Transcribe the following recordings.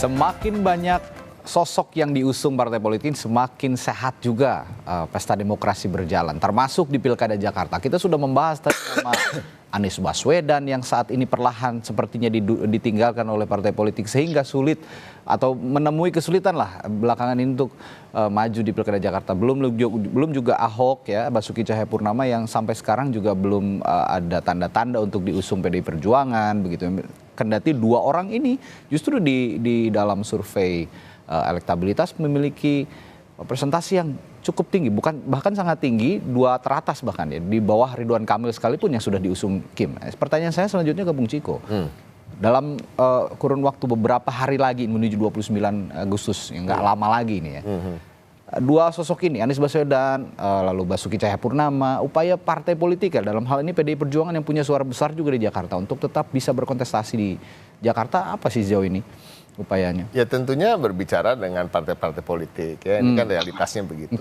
Semakin banyak sosok yang diusung partai politik, semakin sehat juga pesta demokrasi berjalan. Termasuk di Pilkada Jakarta. Kita sudah membahas tadi nama Anies Baswedan yang saat ini perlahan sepertinya ditinggalkan oleh partai politik sehingga sulit atau menemui kesulitan lah belakangan ini untuk maju di Pilkada Jakarta. Belum juga Ahok ya, Basuki Cahayapurnama yang sampai sekarang juga belum ada tanda-tanda untuk diusung PDI Perjuangan begitu. Kendati dua orang ini justru di dalam survei elektabilitas memiliki presentasi yang cukup tinggi, bahkan sangat tinggi, dua teratas bahkan ya, di bawah Ridwan Kamil sekalipun yang sudah diusung Kim. Pertanyaan saya selanjutnya ke Bung Ciko. Dalam kurun waktu beberapa hari lagi menuju 29 Agustus, yang nggak lama lagi ini ya. Dua sosok ini, Anies Baswedan, lalu Basuki Cahayapurnama, upaya partai politik ya, dalam hal ini PDI Perjuangan yang punya suara besar juga di Jakarta untuk tetap bisa berkontestasi di Jakarta, apa sih sejauh ini upayanya? Ya tentunya berbicara dengan partai-partai politik ya, ini kan realitasnya begitu.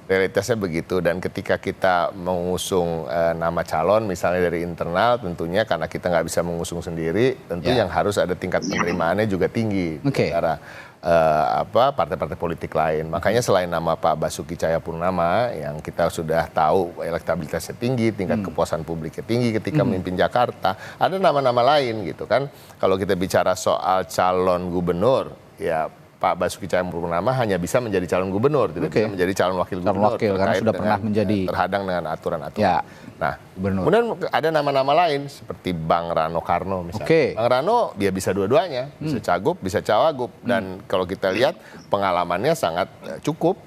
Realitasnya begitu, dan ketika kita mengusung nama calon misalnya dari internal, tentunya karena kita nggak bisa mengusung sendiri, tentu yang harus ada tingkat penerimaannya juga tinggi antara partai-partai politik lain. Makanya selain nama Pak Basuki Cahayapurnama yang kita sudah tahu elektabilitasnya tinggi, tingkat kepuasan publiknya tinggi ketika memimpin Jakarta, ada nama-nama lain gitu kan. Kalau kita bicara soal calon gubernur, ya Pak Basuki Cahayapurnama hanya bisa menjadi calon gubernur, tidak bisa menjadi calon wakil gubernur. Karena sudah pernah menjadi terhadang dengan aturan-aturan. Nah, kemudian ada nama-nama lain seperti Bang Rano Karno misalnya. Bang Rano dia bisa dua-duanya, bisa cagup, bisa cawagup, dan kalau kita lihat pengalamannya sangat cukup,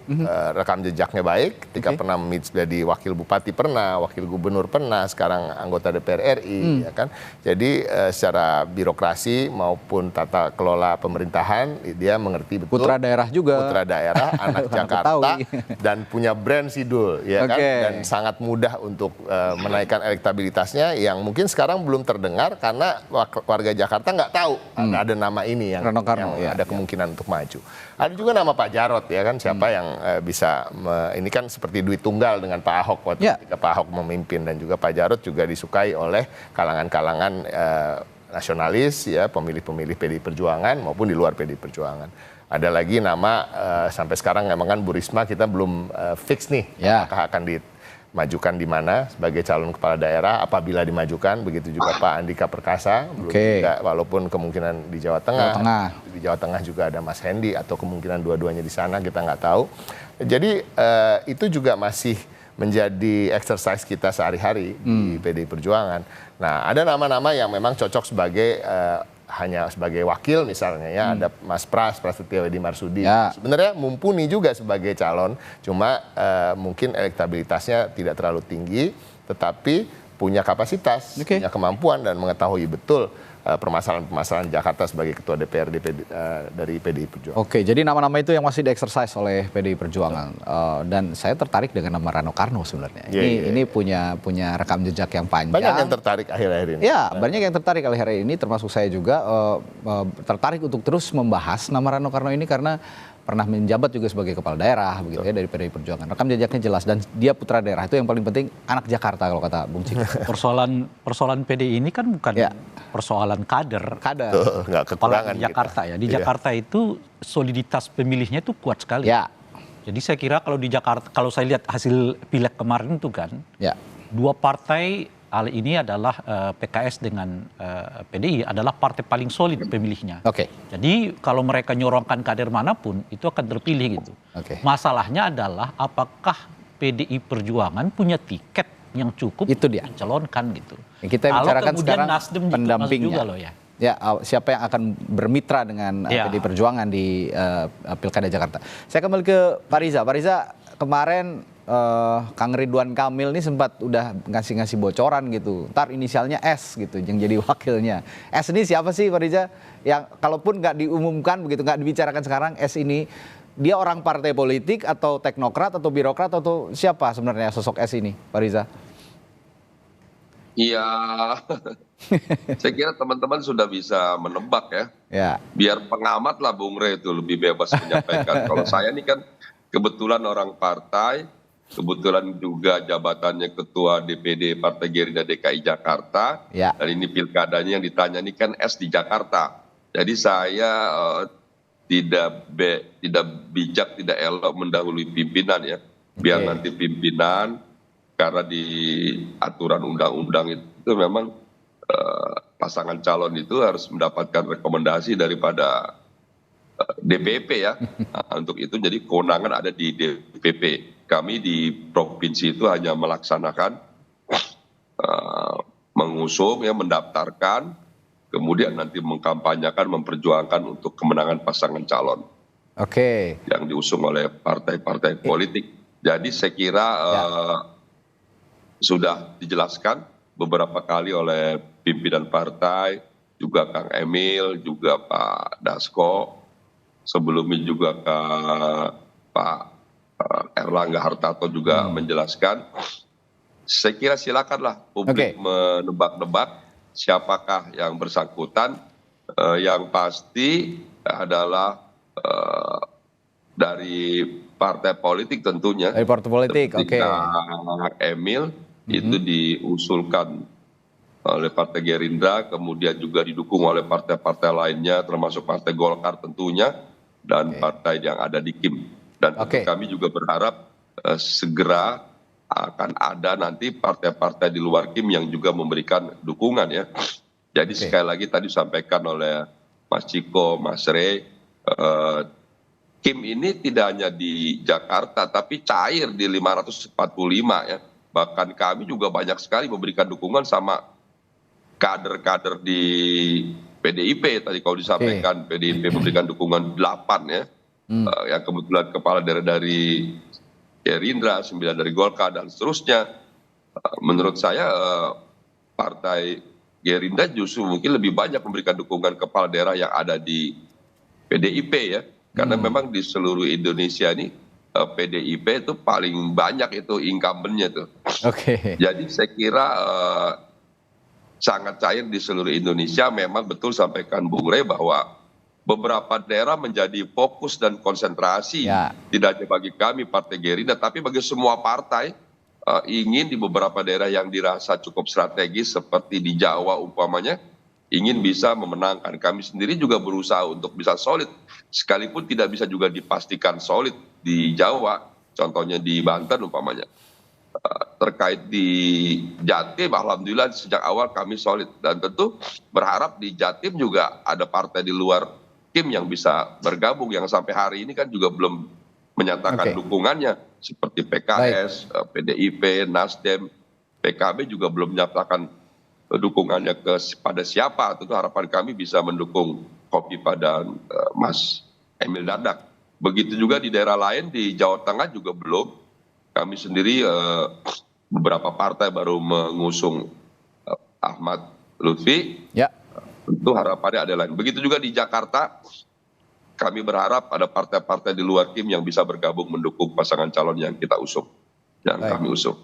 rekam jejaknya baik. Ketika pernah menjadi wakil bupati pernah, wakil gubernur pernah, sekarang anggota DPR RI, ya kan. Jadi secara birokrasi maupun tata kelola pemerintahan dia mengerti betul. Putra daerah juga. Putra daerah, anak Jakarta, dan punya brand Sidul, ya kan. Dan sangat mudah untuk menaikkan elektabilitasnya yang mungkin sekarang belum terdengar karena warga Jakarta nggak tahu ada nama ini yang ada kemungkinan untuk maju. Ada juga nama Pak Jarod ya kan, siapa yang bisa ini kan seperti duit tunggal dengan Pak Ahok waktu ketika Pak Ahok memimpin, dan juga Pak Jarod juga disukai oleh kalangan-kalangan nasionalis ya, pemilih-pemilih PDI Perjuangan maupun di luar PDI Perjuangan. Ada lagi nama sampai sekarang memang kan Bu Risma kita belum fix nih apakah akan dimajukan di mana sebagai calon kepala daerah apabila dimajukan, begitu juga Pak Andika Perkasa, belum juga, walaupun kemungkinan di Jawa Tengah. Di Jawa Tengah juga ada Mas Hendi atau kemungkinan dua-duanya di sana, kita nggak tahu. Jadi itu juga masih menjadi exercise kita sehari-hari di PDI Perjuangan. Nah, ada nama-nama yang memang cocok sebagai hanya sebagai wakil misalnya ya, ada Mas Prasetyo Edi Marsudi. Sebenarnya mumpuni juga sebagai calon, cuma mungkin elektabilitasnya tidak terlalu tinggi, tetapi punya kapasitas, punya kemampuan dan mengetahui betul permasalahan-permasalahan Jakarta sebagai ketua DPR dari PDI Perjuangan. Jadi nama-nama itu yang masih di-exercise oleh PDI Perjuangan. Dan saya tertarik dengan nama Rano Karno sebenarnya. Ini punya rekam jejak yang panjang. Banyak yang tertarik akhir-akhir ini. Ya, banyak yang tertarik akhir-akhir ini, termasuk saya juga tertarik untuk terus membahas nama Rano Karno ini karena pernah menjabat juga sebagai kepala daerah begitu ya dari PDI Perjuangan. Rekam jejaknya jelas dan dia putra daerah, itu yang paling penting, anak Jakarta kalau kata Bung Ciko. Persoalan PDI ini kan bukan persoalan kader. Nggak kekurangan di Jakarta ya. Di Jakarta itu soliditas pemilihnya itu kuat sekali. Jadi saya kira kalau di Jakarta, kalau saya lihat hasil pileg kemarin itu kan, dua partai hal ini adalah PKS dengan PDI adalah partai paling solid pemilihnya. Jadi kalau mereka nyorongkan kader manapun itu akan terpilih gitu. Masalahnya adalah apakah PDI Perjuangan punya tiket yang cukup itu dia mencalonkan gitu. Kita bicarakan sekarang Nasdem pendampingnya juga loh ya. Siapa yang akan bermitra dengan PDI Perjuangan di Pilkada Jakarta. Saya kembali ke Pak Riza. Pak Riza, kemarin Kang Ridwan Kamil ini sempat udah ngasih bocoran gitu. Ntar inisialnya S gitu yang jadi wakilnya. S ini siapa sih Pak Riza? Yang kalaupun nggak diumumkan begitu, nggak dibicarakan sekarang, S ini dia orang partai politik atau teknokrat atau birokrat atau siapa sebenarnya sosok S ini Pak Riza? Iya, saya kira teman-teman sudah bisa menebak ya. Biar pengamat lah Bung Rey itu lebih bebas menyampaikan. Kalau saya ini kan kebetulan orang partai, kebetulan juga jabatannya Ketua DPD Partai Gerindra DKI Jakarta. Dan ini pilkadanya yang ditanya ini kan S di Jakarta. Jadi saya tidak bijak, tidak elok mendahului pimpinan ya. Biar nanti pimpinan, karena di aturan undang-undang itu memang pasangan calon itu harus mendapatkan rekomendasi daripada DPP ya. Nah, untuk itu jadi kewenangan ada di DPP. Kami di provinsi itu hanya melaksanakan mengusung ya, mendaftarkan, kemudian nanti mengkampanyekan, memperjuangkan untuk kemenangan pasangan calon. Yang diusung oleh partai-partai politik. Jadi saya kira sudah dijelaskan beberapa kali oleh pimpinan partai, juga Kang Emil, juga Pak Dasko, sebelumnya juga Pak Erlangga Hartarto juga menjelaskan. Saya kira silakanlah publik menebak-nebak siapakah yang bersangkutan. Yang pasti adalah dari partai politik tentunya. Dari partai politik, Kang Emil itu diusulkan oleh Partai Gerindra, kemudian juga didukung oleh partai-partai lainnya, termasuk Partai Golkar tentunya, dan partai yang ada di KIM. Dan tentu kami juga berharap segera akan ada nanti partai-partai di luar KIM yang juga memberikan dukungan ya. Jadi sekali lagi tadi disampaikan oleh Mas Ciko, Mas Rey, KIM ini tidak hanya di Jakarta, tapi cair di 545 ya. Bahkan kami juga banyak sekali memberikan dukungan sama kader-kader di PDIP. Tadi kalau disampaikan PDIP memberikan dukungan 8 ya. Yang kebetulan kepala daerah dari Gerindra, 9 dari Golkar, dan seterusnya. Menurut saya Partai Gerindra justru mungkin lebih banyak memberikan dukungan kepala daerah yang ada di PDIP ya. Karena memang di seluruh Indonesia ini PDIP itu paling banyak itu incumbent-nya tuh. Jadi saya kira sangat cair di seluruh Indonesia. Memang betul sampaikan Bung Rey bahwa beberapa daerah menjadi fokus dan konsentrasi. Tidak hanya bagi kami Partai Gerindra, tapi bagi semua partai ingin di beberapa daerah yang dirasa cukup strategis seperti di Jawa umpamanya, ingin bisa memenangkan. Kami sendiri juga berusaha untuk bisa solid, sekalipun tidak bisa juga dipastikan solid di Jawa, contohnya di Banten umpamanya. Terkait di Jatim, alhamdulillah sejak awal kami solid, dan tentu berharap di Jatim juga ada partai di luar KIM yang bisa bergabung, yang sampai hari ini kan juga belum menyatakan dukungannya, seperti PKS, PDIP, Nasdem, PKB juga belum menyatakan dukungannya kepada siapa. Tentu harapan kami bisa mendukung Khofifah dan Mas Emil Dardak. Begitu juga di daerah lain, di Jawa Tengah juga belum. Kami sendiri beberapa partai baru mengusung Ahmad Lutfi. Tentu harapannya ada lain. Begitu juga di Jakarta, kami berharap ada partai-partai di luar KIM yang bisa bergabung mendukung pasangan calon yang kita usung, yang kami usung.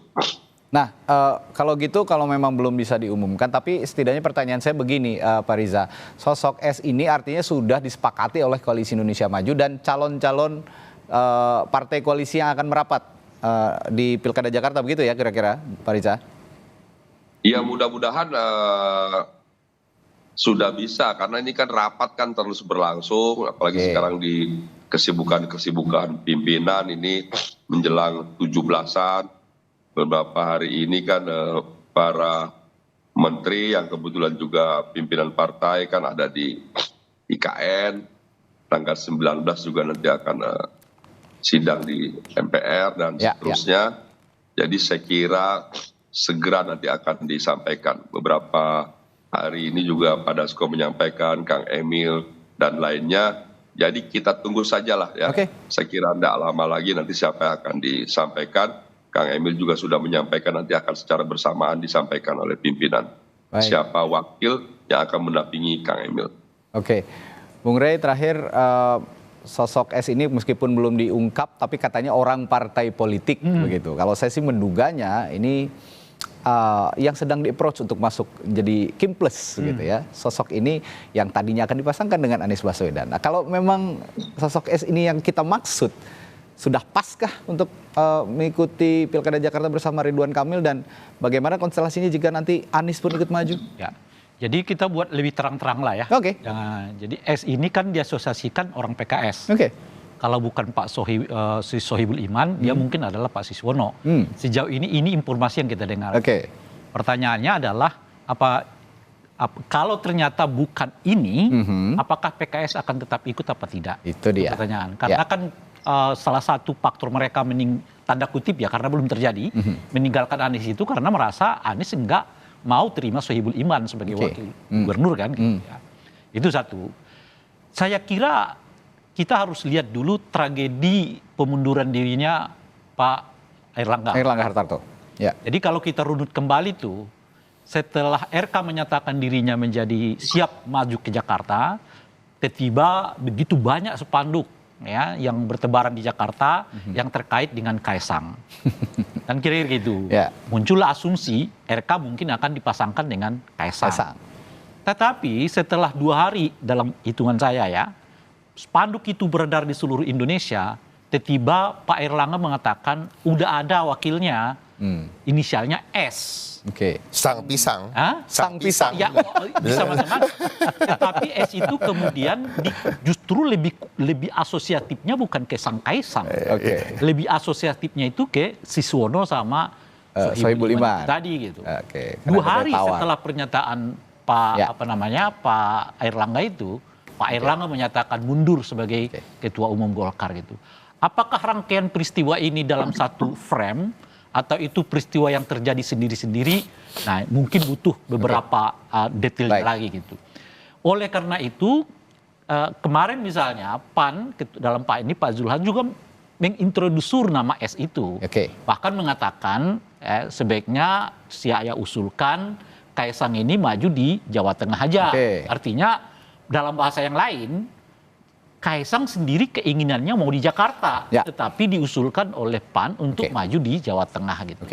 Nah, kalau gitu, kalau memang belum bisa diumumkan, tapi setidaknya pertanyaan saya begini, Pak Riza, sosok S ini artinya sudah disepakati oleh Koalisi Indonesia Maju dan calon-calon partai koalisi yang akan merapat di Pilkada Jakarta, begitu ya kira-kira, Pak Riza? Ya, mudah-mudahan sudah bisa, karena ini kan rapat kan terus berlangsung, apalagi sekarang di kesibukan pimpinan ini menjelang 17-an. Beberapa hari ini kan para menteri yang kebetulan juga pimpinan partai kan ada di IKN, tanggal 19 juga nanti akan sidang di MPR dan seterusnya. Jadi saya kira segera nanti akan disampaikan. Beberapa hari ini juga Pak Dasko menyampaikan, Kang Emil dan lainnya. Jadi kita tunggu sajalah ya. Saya kira tidak lama lagi nanti siapa yang akan disampaikan. Kang Emil juga sudah menyampaikan nanti akan secara bersamaan disampaikan oleh pimpinan. Siapa wakil yang akan mendampingi Kang Emil. Bung Rey, terakhir sosok S ini meskipun belum diungkap, tapi katanya orang partai politik begitu. Kalau saya sih menduganya ini yang sedang di-approach untuk masuk jadi Kim Plus gitu ya. Sosok ini yang tadinya akan dipasangkan dengan Anies Baswedan. Nah, kalau memang sosok S ini yang kita maksud, sudah paskah untuk mengikuti Pilkada Jakarta bersama Ridwan Kamil, dan bagaimana konstelasinya jika nanti Anies pun ikut maju? Jadi kita buat lebih terang-terang lah ya. Oke. Jadi S ini kan diasosiasikan orang PKS. Oke. Kalau bukan Pak Sohibul Iman, dia mungkin adalah Pak Siswono. Sejauh ini informasi yang kita dengar. Oke. Pertanyaannya adalah kalau ternyata bukan ini, apakah PKS akan tetap ikut apa tidak? Itu dia. Pertanyaan. Karena kan salah satu faktor mereka tanda kutip ya, karena belum terjadi, meninggalkan Anies itu karena merasa Anies enggak mau terima Sohibul Iman sebagai wakil gubernur kan. Gitu, ya. Itu satu. Saya kira kita harus lihat dulu tragedi pemunduran dirinya Pak Airlangga. Airlangga Hartarto. Ya. Jadi kalau kita runut kembali tuh, setelah RK menyatakan dirinya menjadi siap maju ke Jakarta, tiba-tiba begitu banyak spanduk ya yang bertebaran di Jakarta yang terkait dengan Kaisang. Dan kira-kira gitu. Ya. Muncullah asumsi RK mungkin akan dipasangkan dengan Kaisang. Tetapi setelah 2 hari dalam hitungan saya ya, spanduk itu beredar di seluruh Indonesia, tiba-tiba Pak Airlangga mengatakan udah ada wakilnya, inisialnya S. Oke. Sang pisang. Hah? Sang pisang. Ya, bisa macam-macam. Tetapi S itu kemudian justru lebih asosiatifnya bukan ke Sang Kaisang. Lebih asosiatifnya itu ke Siswono sama Sohibul Iman tadi gitu. 2 hari setelah pernyataan Pak Airlangga itu, Pak Airlangga menyatakan mundur sebagai Ketua Umum Golkar gitu. Apakah rangkaian peristiwa ini dalam satu frame atau itu peristiwa yang terjadi sendiri-sendiri? Nah, mungkin butuh beberapa detail lagi gitu. Oleh karena itu kemarin misalnya PAN dalam Pak Zulhas juga mengintroduksur nama S itu. Bahkan mengatakan sebaiknya saya usulkan Kaisang ini maju di Jawa Tengah aja. Artinya dalam bahasa yang lain, Kaisang sendiri keinginannya mau di Jakarta, tetapi diusulkan oleh PAN untuk maju di Jawa Tengah gitu.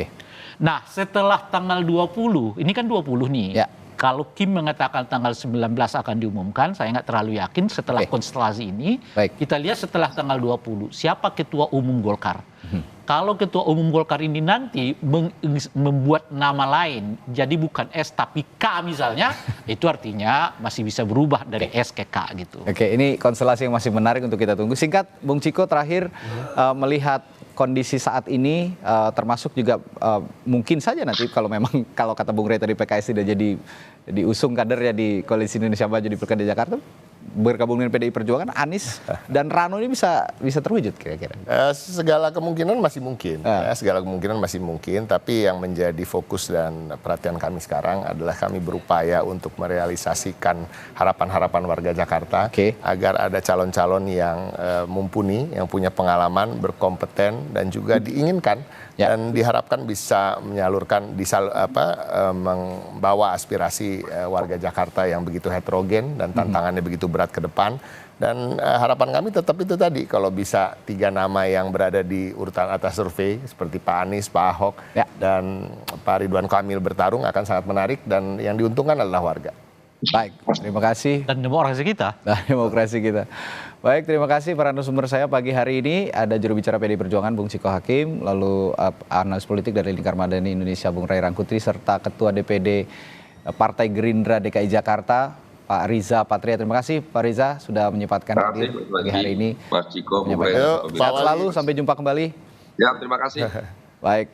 Nah, setelah tanggal 20, ini kan 20 nih. Kalau Kim mengatakan tanggal 19 akan diumumkan, saya nggak terlalu yakin setelah konstelasi ini. Kita lihat setelah tanggal 20, siapa Ketua Umum Golkar. Kalau Ketua Umum Golkar ini nanti membuat nama lain, jadi bukan S tapi K misalnya, itu artinya masih bisa berubah dari S ke K gitu. Ini konstelasi yang masih menarik untuk kita tunggu. Singkat, Bung Ciko terakhir melihat kondisi saat ini, termasuk juga mungkin saja nanti kalau kata Bung Rey tadi PKS tidak jadi diusung kadernya di Koalisi Indonesia Maju di Pilkada Jakarta, bergabung dengan PDI Perjuangan, Anies dan Rano ini bisa terwujud kira-kira? Segala kemungkinan masih mungkin. Segala kemungkinan masih mungkin, tapi yang menjadi fokus dan perhatian kami sekarang adalah kami berupaya untuk merealisasikan harapan-harapan warga Jakarta agar ada calon-calon yang mumpuni, yang punya pengalaman, berkompeten dan juga diinginkan dan diharapkan bisa menyalurkan, membawa aspirasi warga Jakarta yang begitu heterogen dan tantangannya begitu berat ke depan. Dan harapan kami tetap itu tadi, kalau bisa 3 nama yang berada di urutan atas survei seperti Pak Anies, Pak Ahok dan Pak Ridwan Kamil bertarung akan sangat menarik dan yang diuntungkan adalah warga. Baik, terima kasih. Dan demokrasi kita. Baik, terima kasih para narasumber saya pagi hari ini. Ada juru bicara PDI Perjuangan Bung Ciko Hakim, lalu analis politik dari Lingkar Madani Indonesia Bung Ray Rangkuti, serta Ketua DPD Partai Gerindra DKI Jakarta Pak Riza Patria. Terima kasih Pak Riza sudah menyempatkan hadir pagi hari ini. Mas Ciko, Sehat selalu, sampai jumpa kembali. Ya, terima kasih. Baik.